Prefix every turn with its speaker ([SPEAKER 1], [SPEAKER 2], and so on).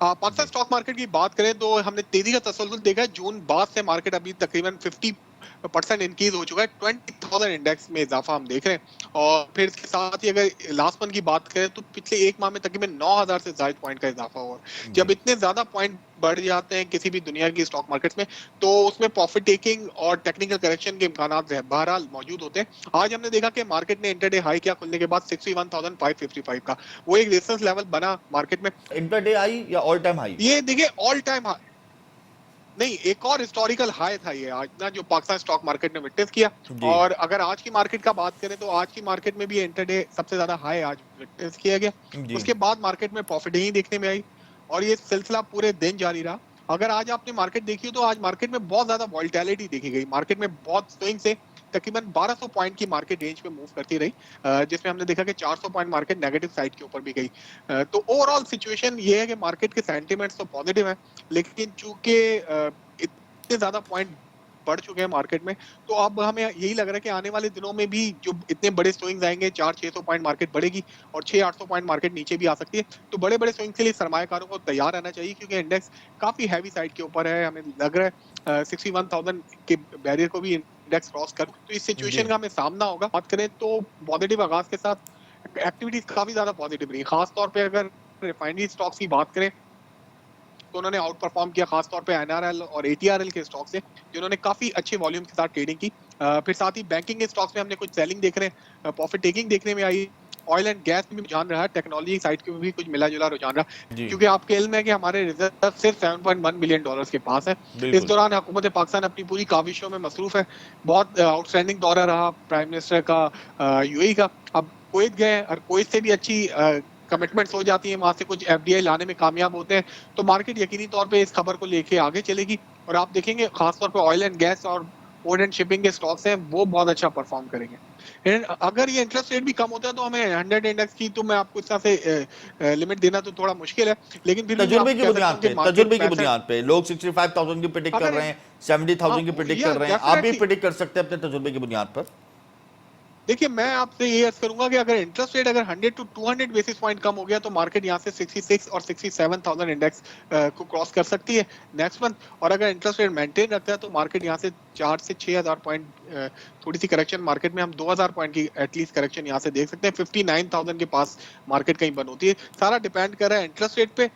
[SPEAKER 1] पाकिस्तान
[SPEAKER 2] जी।
[SPEAKER 1] Stock market की बात करें तो हमने तेजी का तसल्सल देखा है। जून बाद से मार्केट अभी तकरीबन 50% इंक्रीज हो चुका है। 20,000 इंडेक्स में इजाफा हम देख रहे हैं। और फिर इसके साथ ही अगर लास्ट मंथ की बात करें तो पिछले एक माह में तकरीबन 9,000 से ज्यादा पॉइंट का इजाफा हुआ। जब
[SPEAKER 2] जी।
[SPEAKER 1] इतने ज्यादा पॉइंट बढ़ जाते हैं किसी भी दुनिया की स्टॉक मार्केट में, तो उसमें प्रॉफिट टेकिंग और टेक्निकल करेक्शन के इम्कान बहरहाल मौजूद होते हैं। आज हमने देखा कि मार्केट ने इंटरडे हाई किया खुलने के बाद 61,555 का, वो एक रेजिस्टेंस लेवल बना मार्केट में।
[SPEAKER 2] इंटरडे हाई या ऑल टाइम हाई?
[SPEAKER 1] ये देखिए ऑल टाइम नहीं, एक और हिस्टोरिकल हाई था ये आज ना, जो पाकिस्तान स्टॉक मार्केट ने विटनेस किया।
[SPEAKER 2] जी।
[SPEAKER 1] और अगर आज की मार्केट का बात करें तो आज की मार्केट में भी इंटरडे सबसे ज्यादा हाई आज विटनेस किया गया।
[SPEAKER 2] जी।
[SPEAKER 1] उसके बाद मार्केट में प्रॉफिट ही देखने में आई और ये सिलसिला पूरे दिन जारी रहा। अगर आज आपने मार्केट देखी हो तो आज मार्केट में बहुत ज्यादा वॉल्टिलिटी देखी गई। मार्केट में बहुत स्विंग से तकरीबन 1200 पॉइंट की मार्केट रेंज पे मूव करती रही, जिसमें हमने देखा कि 400 पॉइंट मार्केट नेगेटिव साइड के ऊपर भी गई। तो ओवरऑल सिचुएशन ये है कि मार्केट के सेंटिमेंट्स तो पॉजिटिव है, लेकिन चूंकि इतने ज्यादा पॉइंट बढ़ चुके हैं मार्केट में, तो अब हमें यही लग रहा है कि आने वाले दिनों में भी जो इतने बड़े स्विंग्स आएंगे, 400-600 पॉइंट मार्केट बढ़ेगी और 600-800 पॉइंट मार्केट नीचे भी आ सकती है। तो बड़े बड़े स्विंग के लिए सरमायाकारों को तैयार रहना चाहिए, क्योंकि इंडेक्स काफी हैवी साइड के ऊपर है। हमें लग रहा है 61,000 के बैरियर को भी इंडेक्स क्रॉस कर, तो इस
[SPEAKER 2] जी।
[SPEAKER 1] सिचुएशन का हमें सामना होगा। बात करें तो पॉजिटिव आगाज के साथ एक्टिविटीज काफी ज्यादा पॉजिटिव रही, खासतौर पर अगर रिफाइनरी स्टॉक्स की बात करें तो उन्होंने आउट परफॉर्म किया, खासतौर पे एनआरएल और एटीआरएल के स्टॉक से, जिन्होंने काफी अच्छे वॉल्यूम के साथ ट्रेडिंग की। फिर साथ ही बैंकिंग के स्टॉक्स में हमने कुछ सेलिंग देख रहे हैं, प्रॉफिट टेकिंग देखने में आई। ऑयल एंड गैस में भी रुझान रहा, टेक्नोलॉजी साइड के भी कुछ मिला जुला रुझान रहा,
[SPEAKER 2] जी।
[SPEAKER 1] क्योंकि आपके इल्म है कि हमारे रिजर्व सिर्फ 7.1 बिलियन डॉलर्स के पास है। इस
[SPEAKER 2] बिल्कुल।
[SPEAKER 1] दौरान हुकूमत पाकिस्तान अपनी पूरी काविशों में मसरूफ है। बहुत आउटस्टैंडिंग दौरा रहा प्राइम मिनिस्टर का यूएई का। अब कुवैत गए और कुवैत से भी अच्छी कमिटमेंट्स हो जाती हैं, वहां से कुछ एफडीआई लाने में कामयाब होते हैं, तो मार्केट यकीनी तौर पे इस खबर को लेके आगे चलेगी। और आप देखेंगे खासतौर पे ऑयल एंड गैस और पोर्ट एंड शिपिंग के स्टॉक्स हैं, वो बहुत अच्छा परफॉर्म करेंगे। अगर ये इंटरेस्ट रेट भी कम होता है तो हमें 100 इंडेक्स की तो मैं आपको इस तरह से लिमिट देना तो थोड़ा मुश्किल है, लेकिन फिर भी मैं
[SPEAKER 2] तजुर्बे
[SPEAKER 1] आपको
[SPEAKER 2] की
[SPEAKER 1] कह सकता
[SPEAKER 2] बुनियाद
[SPEAKER 1] हूँ कि
[SPEAKER 2] पे,
[SPEAKER 1] मार्केट
[SPEAKER 2] तजुर्बे की
[SPEAKER 1] 65।
[SPEAKER 2] बुनियाद पे लोग 65,000 की प्रिडिक्ट कर
[SPEAKER 1] अगर
[SPEAKER 2] रहे हैं, 70,000 की प्रिडिक्ट
[SPEAKER 1] या
[SPEAKER 2] कर रहे हैं, आप भी
[SPEAKER 1] डेफिनेटली
[SPEAKER 2] प्रिडिक्ट कर सकते हैं अपने तजुर्बे की बुनियाद पर।
[SPEAKER 1] देखिए, मैं आपसे ये अर्ज करूंगा कि अगर इंटरेस्ट रेट अगर 100 टू 200 बेसिस पॉइंट कम हो गया तो मार्केट यहाँ से 66 और 67,000 इंडेक्स को क्रॉस कर सकती है नेक्स्ट मंथ। और अगर इंटरेस्ट रेट मेंटेन रखता है तो मार्केट यहाँ से 4 से 6 हजार पॉइंट, थोड़ी सी करेक्शन मार्केट में हम 2,000 पॉइंट की एटलीस्ट करेक्शन यहाँ से देख सकते हैं। 59,000 के पास मार्केट कहीं बंद होती है। सारा डिपेंड कर रहा है इंटरेस्ट रेट पे